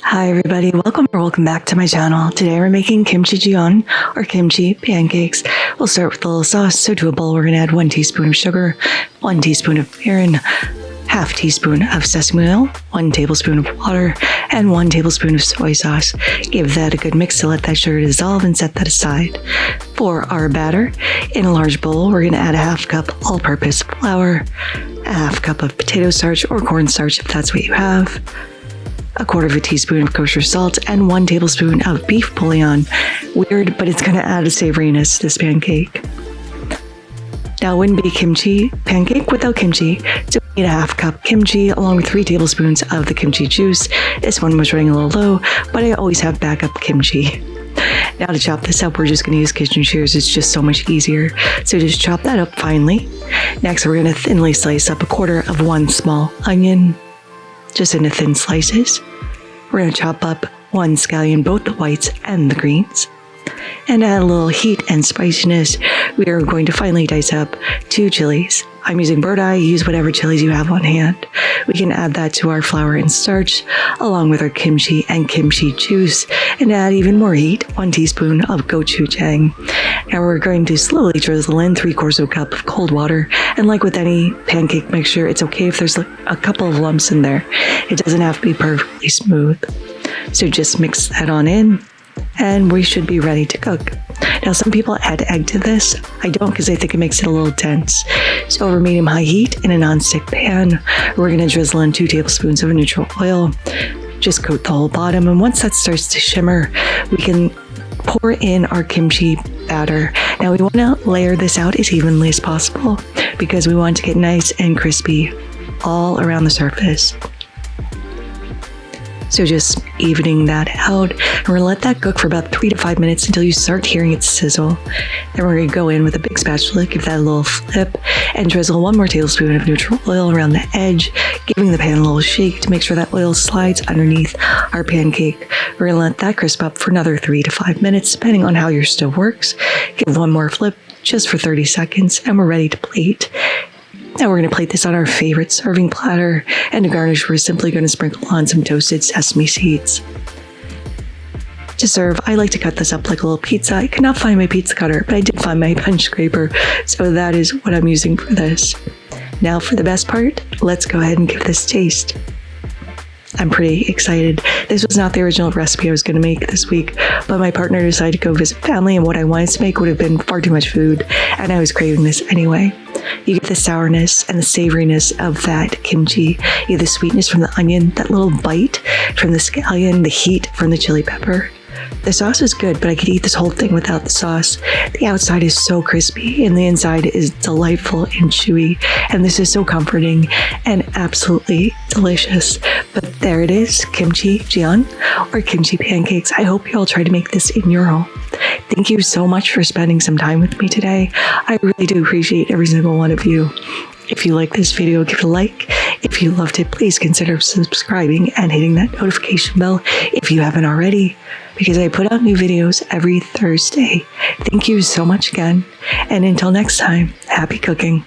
Hi everybody, welcome back to my channel. Today we're making Kimchi Jeon or kimchi pancakes. We'll start with a little sauce. So to a bowl we're going to add 1 teaspoon of sugar, 1 teaspoon of mirin, half teaspoon of sesame oil, 1 tablespoon of water, and 1 tablespoon of soy sauce. Give that a good mix to let that sugar dissolve and set that aside. For our batter, in a large bowl we're going to add a half cup all-purpose flour, a half cup of potato starch or cornstarch if that's what you have, a 1/4 teaspoon of kosher salt, and 1 tablespoon of beef bullion. Weird, but it's going to add a savoriness to this pancake. Now, it wouldn't be kimchi pancake without kimchi, so we need a half cup kimchi along with 3 tablespoons of the kimchi juice. This one was running a little low, but I always have backup kimchi. Now to chop this up, we're just going to use kitchen shears. It's just so much easier. So just chop that up finely. Next, we're going to thinly slice up a 1/4 of 1 small onion, just into thin slices. We're going to chop up 1 scallion, both the whites and the greens. And add a little heat and spiciness, we are going to finally dice up 2 chilies. I'm using bird eye, use whatever chilies you have on hand. We can add that to our flour and starch, along with our kimchi and kimchi juice, and add even more heat, 1 teaspoon of gochujang. Now we're going to slowly drizzle in 3/4 cup of cold water, and like with any pancake mixture, it's okay if there's a couple of lumps in there. It doesn't have to be perfectly smooth. So just mix that on in, and we should be ready to cook. Now some people add egg to this. I don't, because I think it makes it a little dense. So over medium-high heat in a non-stick pan, we're going to drizzle in 2 tablespoons of neutral oil. Just coat the whole bottom, and once that starts to shimmer, we can pour in our kimchi batter. Now we want to layer this out as evenly as possible because we want to get nice and crispy all around the surface. So just evening that out, and we're going to let that cook for about 3 to 5 minutes until you start hearing it sizzle. Then we're going to go in with a big spatula, give that a little flip, and drizzle 1 more tablespoon of neutral oil around the edge, giving the pan a little shake to make sure that oil slides underneath our pancake. We're going to let that crisp up for another 3 to 5 minutes, depending on how your stove works. Give 1 more flip just for 30 seconds, and we're ready to plate. Now we're going to plate this on our favorite serving platter, and to garnish, we're simply going to sprinkle on some toasted sesame seeds. To serve, I like to cut this up like a little pizza. I could not find my pizza cutter, but I did find my punch scraper, so that is what I'm using for this. Now for the best part, let's go ahead and give this a taste. I'm pretty excited. This was not the original recipe I was going to make this week, but my partner decided to go visit family, and what I wanted to make would have been far too much food, and I was craving this anyway. You get the sourness and the savoriness of that kimchi. You get the sweetness from the onion, that little bite from the scallion, the heat from the chili pepper. The sauce is good, but I could eat this whole thing without the sauce. The outside is so crispy, and the inside is delightful and chewy, and this is so comforting and absolutely delicious. But there it is, Kimchi Jeon or kimchi pancakes. I hope you all try to make this in your home. Thank you so much for spending some time with me today. I really do appreciate every single one of you. If you like this video, give it a like. If you loved it, please consider subscribing and hitting that notification bell if you haven't already, because I put out new videos every Thursday. Thank you so much again, and until next time, happy cooking.